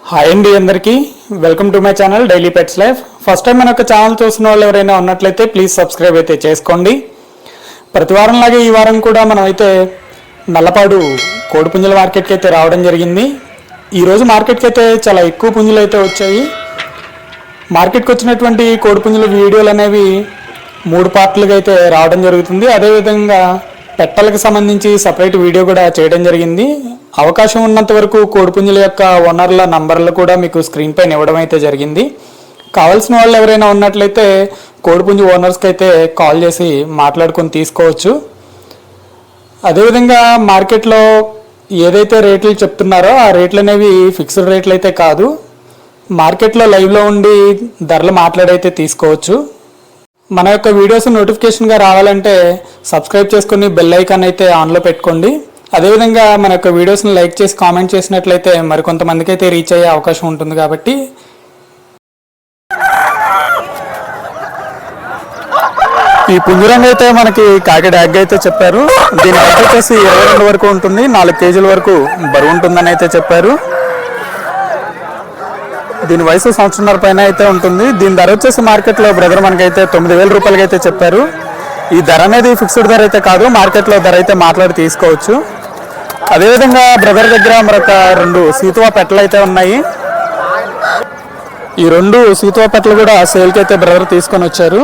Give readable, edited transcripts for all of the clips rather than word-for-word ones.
Hi అండి అందరికీ welcome to my channel daily pets life. First time మన యొక్క ఛానల్ చూసిన వాళ్ళు ఎవరైనా ఉన్నట్లయితే ప్లీజ్ సబ్స్క్రైబ్ అయితే చేసుకోండి. ప్రతి వారంలాగే ఈ వారం కూడా మనం అయితే నల్లపాడు కోడిపుంజుల మార్కెట్కి అయితే రావడం జరిగింది. ఈరోజు మార్కెట్కి అయితే చాలా ఎక్కువ పుంజులు అయితే వచ్చాయి. మార్కెట్కి వచ్చినటువంటి కోడిపుంజుల వీడియోలు అనేవి 3 పార్ట్లుగా అయితే రావడం జరుగుతుంది. అదేవిధంగా పెట్టలకు సంబంధించి సపరేట్ వీడియో కూడా చేయడం జరిగింది. అవకాశం ఉన్నంత వరకు కోడిపుంజుల యొక్క ఓనర్ల నంబర్లు కూడా మీకు స్క్రీన్ పైన ఇవ్వడం అయితే జరిగింది. కావాల్సిన వాళ్ళు ఎవరైనా ఉన్నట్లయితే కోడిపుంజు ఓనర్స్కి అయితే కాల్ చేసి మాట్లాడుకొని తీసుకోవచ్చు. అదేవిధంగా మార్కెట్లో ఏదైతే రేట్లు చెప్తున్నారో ఆ రేట్లు అనేవి ఫిక్స్డ్ రేట్లు అయితే కాదు. మార్కెట్లో లైవ్లో ఉండి ధరలు మాట్లాడైతే తీసుకోవచ్చు. మన యొక్క వీడియోస్ నోటిఫికేషన్గా రావాలంటే సబ్స్క్రైబ్ చేసుకుని బెల్ ఐకాన్ అయితే ఆన్లో పెట్టుకోండి. అదేవిధంగా మన యొక్క వీడియోస్ని లైక్ చేసి కామెంట్ చేసినట్లయితే మరికొంతమందికి అయితే రీచ్ అయ్యే అవకాశం ఉంటుంది. కాబట్టి ఈ పుంజురంగు అయితే మనకి కాకి డాగ్ అయితే చెప్పారు. దీని హైట్ వచ్చేసి 22 వరకు ఉంటుంది, 4 కేజీల వరకు బరువు ఉంటుందని అయితే చెప్పారు. దీని వయసు 1.5 సంవత్సరాల పైన అయితే ఉంటుంది. దీని ధర వచ్చేసి మార్కెట్లో బ్రదర్ మనకైతే 9,000 రూపాయలకి అయితే చెప్పారు. ఈ ధర అనేది ఫిక్స్డ్ ధర అయితే కాదు, మార్కెట్లో ధర అయితే మాట్లాడి తీసుకోవచ్చు. అదేవిధంగా బ్రదర్ దగ్గర మరొక 2 సీతువా పెట్టలు అయితే ఉన్నాయి. ఈ 2 సీతువా పెట్టలు కూడా సేల్కి అయితే బ్రదర్ తీసుకొని వచ్చారు.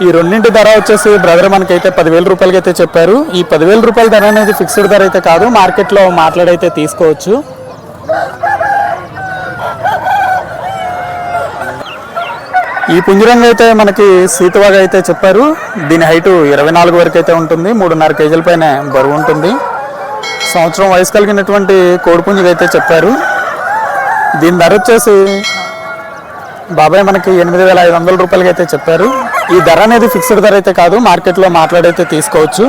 ఈ రెండింటి ధర వచ్చేసి బ్రదర్ మనకైతే 10,000 రూపాయలకి అయితే చెప్పారు. ఈ 10,000 రూపాయల ధర అనేది ఫిక్స్డ్ ధర అయితే కాదు, మార్కెట్లో మాట్లాడైతే తీసుకోవచ్చు. ఈ పుంజురంగు అయితే మనకి సీతువాగా అయితే చెప్పారు. దీని హైట్ 24 వరకు అయితే ఉంటుంది, 3.5 కేజీల పైన బరువు ఉంటుంది. సంవత్సరం వయసు కలిగినటువంటి కోడిపుంజుగా అయితే చెప్పారు. దీని ధర వచ్చేసి బాబాయ్ మనకి 8,500 రూపాయలకి అయితే చెప్పారు. ఈ ధర అనేది ఫిక్స్డ్ ధర అయితే కాదు, మార్కెట్లో మాట్లాడైతే తీసుకోవచ్చు.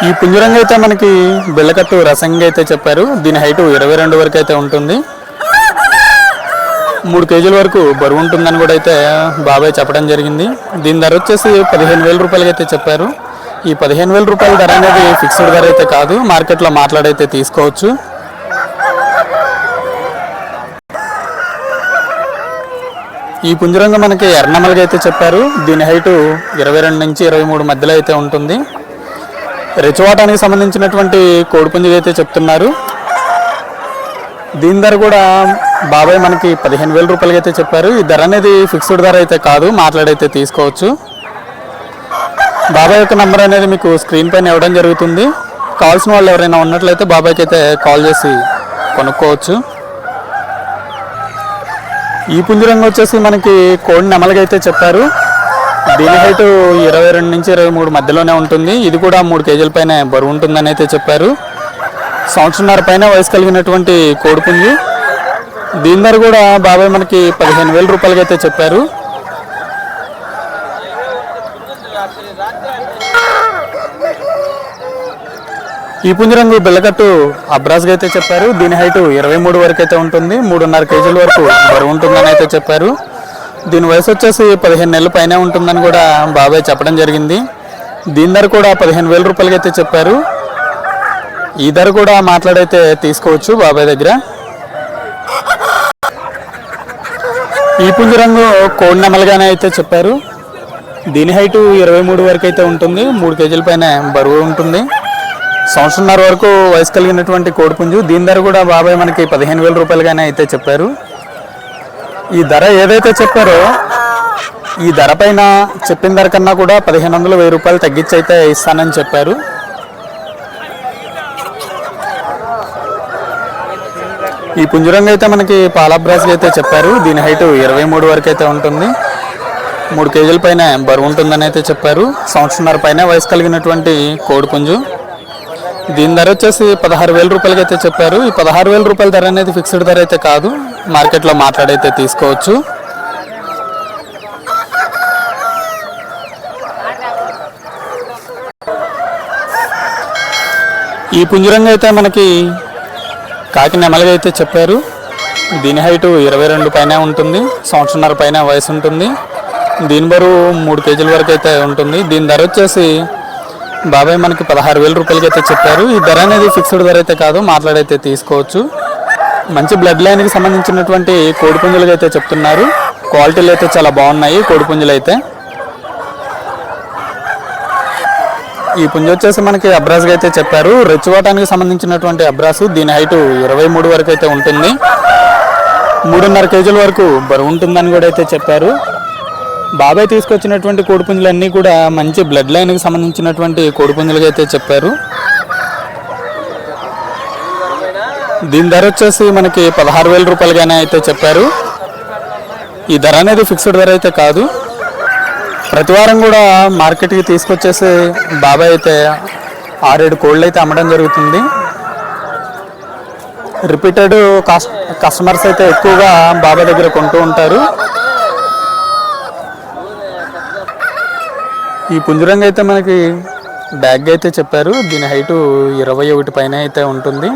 ఈ పుంజురంగు అయితే మనకి బెల్లకట్టు రసంగా అయితే చెప్పారు. దీని హైట్ 22 వరకు అయితే ఉంటుంది, 3 కేజీల వరకు బరువు ఉంటుందని కూడా అయితే బాబాయ్ చెప్పడం జరిగింది. దీని ధర వచ్చేసి 15,000 రూపాయలకి అయితే చెప్పారు. ఈ 15,000 రూపాయల ధర అనేది ఫిక్స్డ్ ధర అయితే కాదు, మార్కెట్లో మాట్లాడైతే తీసుకోవచ్చు. ఈ పుంజురంగు మనకి ఎర్రనమలగా అయితే చెప్పారు. దీని హైట్ 22 నుంచి 23 మధ్యలో అయితే ఉంటుంది. రెచ్చవాటానికి సంబంధించినటువంటి కోడిపుంజుగా అయితే చెప్తున్నారు. దీని ధర కూడా బాబాయ్ మనకి 15,000 రూపాయలకి అయితే చెప్పారు. ఈ ధర అనేది ఫిక్స్డ్ ధర అయితే కాదు, మాట్లాడైతే తీసుకోవచ్చు. బాబాయ్ యొక్క నెంబర్ అనేది మీకు స్క్రీన్ పైన ఇవ్వడం జరుగుతుంది. కావాల్సిన వాళ్ళు ఎవరైనా ఉన్నట్లయితే బాబాయ్కి అయితే కాల్ చేసి కొనుక్కోవచ్చు. ఈ పుంజురంగు వచ్చేసి మనకి కోడి నెమలగా అయితే చెప్పారు. దీని హైట్ 22 నుంచి 23 మధ్యలోనే ఉంటుంది. ఇది కూడా 3 కేజీల పైన బరువు ఉంటుందని అయితే చెప్పారు. 1.5 సంవత్సరాల పైన వయసు కలిగినటువంటి కోడిపుంజు. దీని ధర కూడా బాబాయ్ మనకి 15,000 రూపాయలకి అయితే చెప్పారు. ఈ పుంజురంగు బెల్లకట్టు అబ్రాస్గా అయితే చెప్పారు. దీని హైట్ 23 వరకు అయితే ఉంటుంది, 3.5 కేజీల వరకు బరువు ఉంటుందని అయితే చెప్పారు. దీని వయసు వచ్చేసి 15 నెలల పైన ఉంటుందని కూడా బాబాయ్ చెప్పడం జరిగింది. దీని ధర కూడా 15,000 రూపాయలకి అయితే చెప్పారు. ఈ ధర కూడా మాట్లాడైతే తీసుకోవచ్చు బాబాయ్ దగ్గర. ఈ పుంజురంగు కోడి నెమలుగానే అయితే చెప్పారు. దీని హైట్ 23 వరకు అయితే ఉంటుంది, 3 కేజీల పైన బరువు ఉంటుంది. 1.5 సంవత్సరాల వరకు వయసు కలిగినటువంటి కోడిపుంజు. దీని ధర కూడా బాబాయ్ మనకి 15,000 రూపాయలుగానే అయితే చెప్పారు. ఈ ధర ఏదైతే చెప్పారో ఈ ధర పైన చెప్పిన ధర కన్నా కూడా 1,500 1000 రూపాయలు తగ్గించి అయితే ఇస్తానని చెప్పారు. ఈ పుంజురంగు అయితే మనకి పాలాబ్రాస్గా అయితే చెప్పారు. దీని హైట్ 23 వరకు అయితే ఉంటుంది, 3 కేజీల పైన బరువు ఉంటుందని అయితే చెప్పారు. 1.5 సంవత్సరాల పైన వయసు కలిగినటువంటి కోడిపుంజు. దీని ధర వచ్చేసి 16,000 రూపాయలకి అయితే చెప్పారు. ఈ 16,000 రూపాయల ధర అనేది ఫిక్స్డ్ ధర అయితే కాదు, మార్కెట్లో మాట్లాడైతే తీసుకోవచ్చు. ఈ పుంజురంగు అయితే మనకి కాకి నెమలుగా అయితే చెప్పారు. దీని హైట్ 22 పైన ఉంటుంది, 1.5 సంవత్సరాల పైన వయసు ఉంటుంది. దీని బరువు 3 కేజీల వరకు అయితే ఉంటుంది. దీని ధర వచ్చేసి బాబాయ్ మనకి 16,000 రూపాయలకి అయితే చెప్పారు. ఈ ధర అనేది ఫిక్స్డ్ ధర అయితే కాదు, మాట్లాడైతే తీసుకోవచ్చు. మంచి బ్లడ్ లైన్కి సంబంధించినటువంటి కోడిపుంజులుగా అయితే చెప్తున్నారు. క్వాలిటీలు అయితే చాలా బాగున్నాయి కోడిపుంజులు అయితే. ఈ పుంజ వచ్చేసి మనకి అబ్రాస్గా అయితే చెప్పారు. రెచ్చివాటానికి సంబంధించినటువంటి అబ్రాసు. దీని హైట్ 23 వరకు అయితే ఉంటుంది. 3.5 కేజీల వరకు బరువు ఉంటుందని కూడా అయితే చెప్పారు. బాబాయ్ తీసుకొచ్చినటువంటి కోడిపుంజులన్నీ కూడా మంచి బ్లడ్ లైన్కి సంబంధించినటువంటి కోడిపుంజులుగా అయితే చెప్పారు. దీని ధర వచ్చేసి మనకి 16,000 రూపాయలుగానే అయితే చెప్పారు. ఈ ధర అనేది ఫిక్స్డ్ ధర అయితే కాదు. ప్రతి వారం కూడా మార్కెట్కి తీసుకొచ్చేసి బాబాయ్ అయితే 6-7 కోళ్ళు అయితే అమ్మడం జరుగుతుంది. రిపీటెడ్ కస్టమర్స్ అయితే ఎక్కువగా బాబాయ్ దగ్గర కొంటూ ఉంటారు. ఈ పుంజురంగు అయితే మనకి బ్యాగ్ అయితే చెప్పారు. దీని హైటు 21 పైన అయితే ఉంటుంది.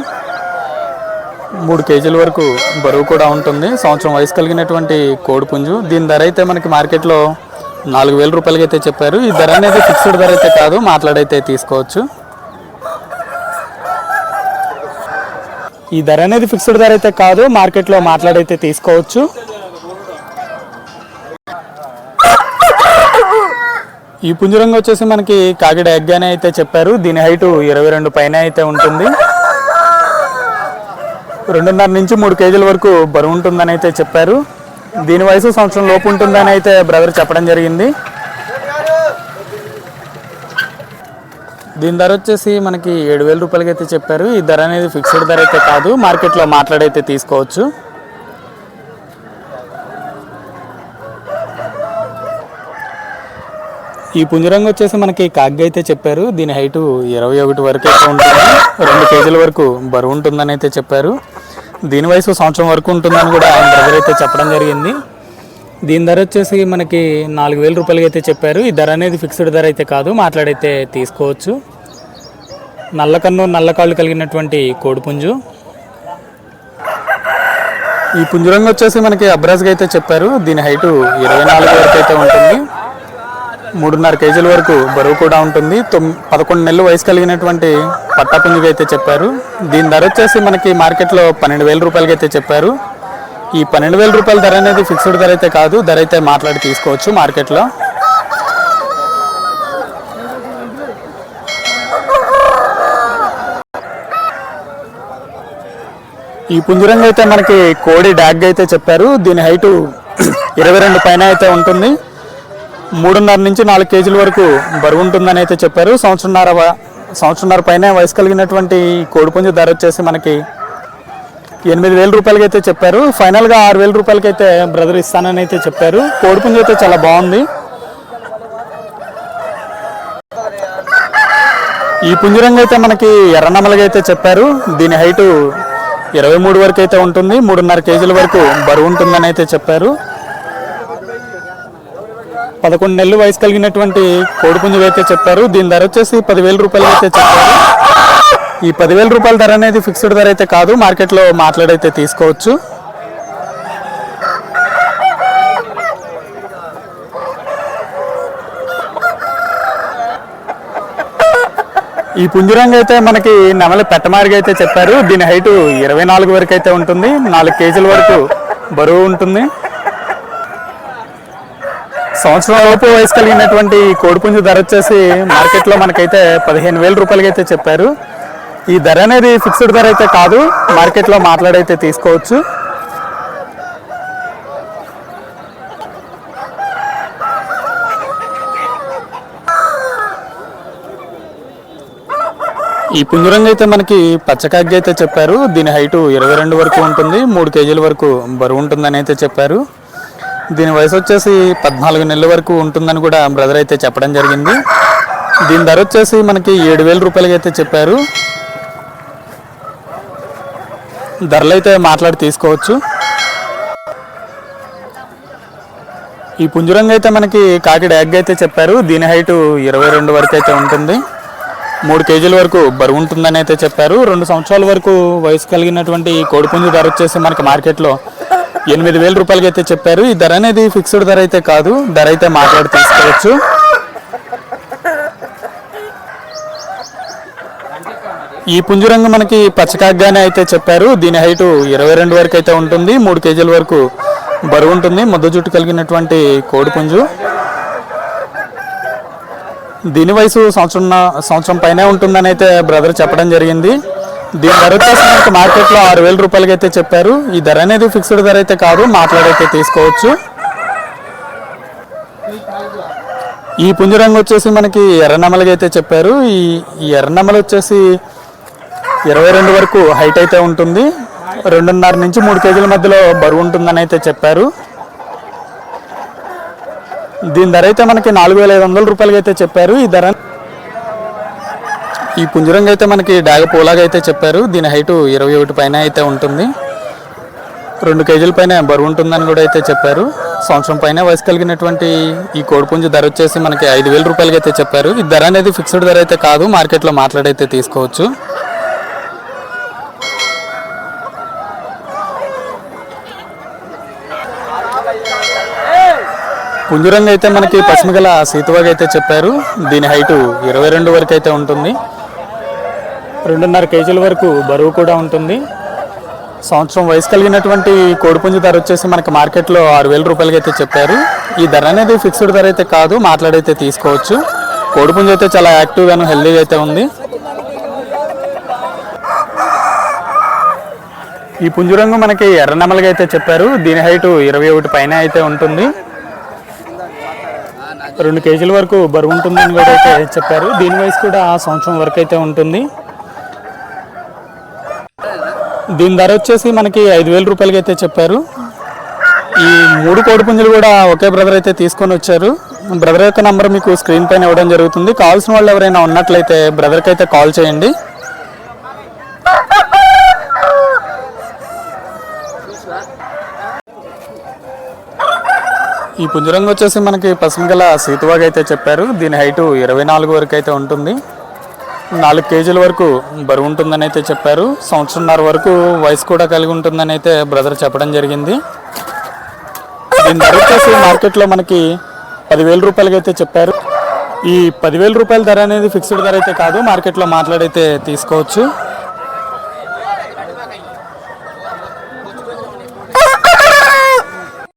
3 కేజీల వరకు బరువు కూడా ఉంటుంది. సంవత్సరం వయసు కలిగినటువంటి కోడి పుంజు. దీని ధర అయితే మనకి మార్కెట్లో 4,000 రూపాయలకి అయితే చెప్పారు. ఈ ధర అనేది ఫిక్స్డ్ ధర అయితే కాదు, మాట్లాడైతే తీసుకోవచ్చు. ఈ ధర అనేది ఫిక్స్డ్ ధర అయితే కాదు, మార్కెట్లో మాట్లాడైతే తీసుకోవచ్చు. ఈ పుంజురంగు వచ్చేసి మనకి కాకిడ ఎగ్గానే అయితే చెప్పారు. దీని హైటు 22 పైన అయితే ఉంటుంది. 2.5 నుంచి 3 కేజీల వరకు బరువు ఉంటుందని అయితే చెప్పారు. దీని వయసు సంవత్సరం లోపు ఉంటుందని అయితే బ్రదర్ చెప్పడం జరిగింది. దీని ధర వచ్చేసి మనకి 7,000 రూపాయలకి అయితే చెప్పారు. ఈ ధర అనేది ఫిక్స్డ్ ధర అయితే కాదు, మార్కెట్లో మాట్లాడైతే తీసుకోవచ్చు. ఈ పుంజరంగు వచ్చేసి మనకి కాగ్గా అయితే చెప్పారు. దీని హైటు 21 వరకు అయితే ఉంటుంది. 2 కేజీల వరకు బరువు ఉంటుందని అయితే చెప్పారు. దీని వయసు సంవత్సరం వరకు ఉంటుందని కూడా ఆయన బ్రదర్ అయితే చెప్పడం జరిగింది. దీని ధర వచ్చేసి మనకి 4,000 రూపాయలకి అయితే చెప్పారు. ఈ ధర అనేది ఫిక్స్డ్ ధర అయితే కాదు, మాట్లాడైతే తీసుకోవచ్చు. నల్లకన్ను నల్లకాళ్ళు కలిగినటువంటి కోడిపుంజు. ఈ పుంజురంగు వచ్చేసి మనకి అబ్రాస్గా అయితే చెప్పారు. దీని హైటు 24 వరకు అయితే ఉంటుంది. 3.5 కేజీల వరకు బరువు కూడా ఉంటుంది. 11 నెలలు వయసు కలిగినటువంటి పట్టాపుంజుగా అయితే చెప్పారు. దీని ధర వచ్చేసి మనకి మార్కెట్లో 12,000 రూపాయలకి అయితే చెప్పారు. ఈ 12,000 రూపాయల ధర అనేది ఫిక్స్డ్ ధర అయితే కాదు, ధర అయితే మాట్లాడి తీసుకోవచ్చు మార్కెట్లో. ఈ పుంజురంగు అయితే మనకి కోడి డాగ్ అయితే చెప్పారు. దీని హైటు 22 పైన అయితే ఉంటుంది. 3.5 నుంచి 4 కేజీల వరకు బరువు ఉంటుందని అయితే చెప్పారు. సంవత్సరంన్నర పైన వయసు కలిగినటువంటి కోడిపుంజు ధర వచ్చేసి మనకి 8,000 రూపాయలకి అయితే చెప్పారు. ఫైనల్గా 6,000 రూపాయలకి అయితే బ్రదర్ ఇస్తానని అయితే చెప్పారు. కోడిపుంజు అయితే చాలా బాగుంది. ఈ పుంజురంగు అయితే మనకి ఎర్రనమలగా అయితే చెప్పారు. దీని హైటు 23 వరకు అయితే ఉంటుంది. 3.5 కేజీల వరకు బరువు ఉంటుందని అయితే చెప్పారు. 11 నెలలు వయసు కలిగినటువంటి కోడిపుంజు అయితే చెప్పారు. దీని ధర వచ్చేసి 10,000 రూపాయలు అయితే చెప్పారు. ఈ 10,000 రూపాయల ధర అనేది ఫిక్స్డ్ ధర అయితే కాదు, మార్కెట్లో మాట్లాడైతే తీసుకోవచ్చు. ఈ పుంజురంగు అయితే మనకి నెమలి పెట్టమారిగా అయితే చెప్పారు. దీని హైటు 24 వరకు అయితే ఉంటుంది. 4 కేజీల వరకు బరువు ఉంటుంది. సంవత్సరం లోపు వయసు కలిగినటువంటి కోడిపుంజు ధర వచ్చేసి మార్కెట్లో మనకైతే 15,000 రూపాయలకి అయితే చెప్పారు. ఈ ధర అనేది ఫిక్స్డ్ ధర అయితే కాదు, మార్కెట్లో మాట్లాడైతే తీసుకోవచ్చు. ఈ పుంజురంగు అయితే మనకి పచ్చకాగ్గి అయితే చెప్పారు. దీని హైటు 22 వరకు ఉంటుంది. 3 కేజీల వరకు బరువు ఉంటుందని అయితే చెప్పారు. దీని వయసు వచ్చేసి 14 నెలల వరకు ఉంటుందని కూడా బ్రదర్ అయితే చెప్పడం జరిగింది. దీని ధర వచ్చేసి మనకి 7,000 రూపాయలకి అయితే చెప్పారు. ధరలు అయితే మాట్లాడి తీసుకోవచ్చు. ఈ పుంజురంగు అయితే మనకి కాకిడ ఎగ్ అయితే చెప్పారు. దీని హైటు 22 వరకు అయితే ఉంటుంది. 3 కేజీల వరకు బరువు ఉంటుందని అయితే చెప్పారు. 2 సంవత్సరాల వరకు వయసు కలిగినటువంటి కోడిపుంజు ధర వచ్చేసి మనకి మార్కెట్లో 8,000 రూపాయలకి అయితే చెప్పారు. ఈ ధర అనేది ఫిక్స్డ్ ధర అయితే కాదు, ధర అయితే మాట్లాడి తీసుకోవచ్చు. ఈ పుంజురంగు మనకి పచ్చకాగ్గానే అయితే చెప్పారు. దీని హైటు 22 వరకు అయితే ఉంటుంది. 3 కేజీల వరకు బరువు ఉంటుంది. ముద్ద జుట్టు కలిగినటువంటి కోడి పుంజు. దీని వయసు సంవత్సరం పైనే ఉంటుందని అయితే బ్రదర్ చెప్పడం జరిగింది. దీని ధర వచ్చేసి మనకి మార్కెట్లో 6,000 రూపాయలకి అయితే చెప్పారు. ఈ ధర అనేది ఫిక్స్డ్ ధర అయితే కాదు, మాట్లాడైతే తీసుకోవచ్చు. ఈ పుంజురంగు వచ్చేసి మనకి ఎర్రనమ్మలకి అయితే చెప్పారు. ఈ ఎర్రనమ్మలు వచ్చేసి 22 వరకు హైట్ అయితే ఉంటుంది. 2.5 నుంచి 3 కేజీల మధ్యలో బరువు ఉంటుందని అయితే చెప్పారు. దీని ధర అయితే మనకి 4,500 రూపాయలకి అయితే చెప్పారు. ఈ పుంజురంగు అయితే మనకి డాగ పూలాగా అయితే చెప్పారు. దీని హైటు 21 పైన అయితే ఉంటుంది. 2 కేజీల పైన బరువు ఉంటుందని కూడా అయితే చెప్పారు. సంవత్సరం పైన వయసు కలిగినటువంటి ఈ కోడిపుంజు ధర వచ్చేసి మనకి 5,000 రూపాయలకి అయితే చెప్పారు. ఈ ధర అనేది ఫిక్స్డ్ ధర అయితే కాదు, మార్కెట్లో మాట్లాడైతే తీసుకోవచ్చు. పుంజురంగు అయితే మనకి పశ్చిమగల సీతువాగా అయితే చెప్పారు. దీని హైటు 22 వరకు అయితే ఉంటుంది. 2.5 కేజీల వరకు బరువు కూడా ఉంటుంది. సంవత్సరం వయసు కలిగినటువంటి కోడిపుంజు ధర వచ్చేసి మనకి మార్కెట్లో 6,000 రూపాయలకి అయితే చెప్పారు. ఈ ధర అనేది ఫిక్స్డ్ ధర అయితే కాదు, మాట్లాడైతే తీసుకోవచ్చు. కోడిపుంజు అయితే చాలా యాక్టివ్గాను హెల్దీగా అయితే ఉంది. ఈ పుంజురంగు మనకి ఎర్రనమ్మలకి అయితే చెప్పారు. దీని హైటు 21 పైన అయితే ఉంటుంది. 2 కేజీల వరకు బరువు ఉంటుందని కూడా అయితే చెప్పారు. దీని వయసు కూడా సంవత్సరం వరకు అయితే ఉంటుంది. దీని ధర వచ్చేసి మనకి 5,000 రూపాయలకి అయితే చెప్పారు. ఈ 3 కోడిపుంజులు కూడా ఒకే బ్రదర్ అయితే తీసుకొని వచ్చారు. బ్రదర్ యొక్క నంబర్ మీకు స్క్రీన్ పైన ఇవ్వడం జరుగుతుంది. కావాల్సిన వాళ్ళు ఎవరైనా ఉన్నట్లయితే బ్రదర్కి అయితే కాల్ చేయండి. ఈ పుంజురంగు వచ్చేసి మనకి పశ్చిమగల సీతువాగా అయితే చెప్పారు. దీని హైటు 24 వరకు అయితే ఉంటుంది. 4 కేజీల వరకు బరువు ఉంటుందని అయితే చెప్పారు. 1.5 వరకు వయసు కూడా కలిగి ఉంటుందని అయితే బ్రదర్ చెప్పడం జరిగింది. దీని ధర వచ్చేసి మార్కెట్లో మనకి 10,000 రూపాయలకి అయితే చెప్పారు. ఈ 10,000 రూపాయల ధర అనేది ఫిక్స్డ్ ధర అయితే కాదు, మార్కెట్లో మాట్లాడైతే తీసుకోవచ్చు.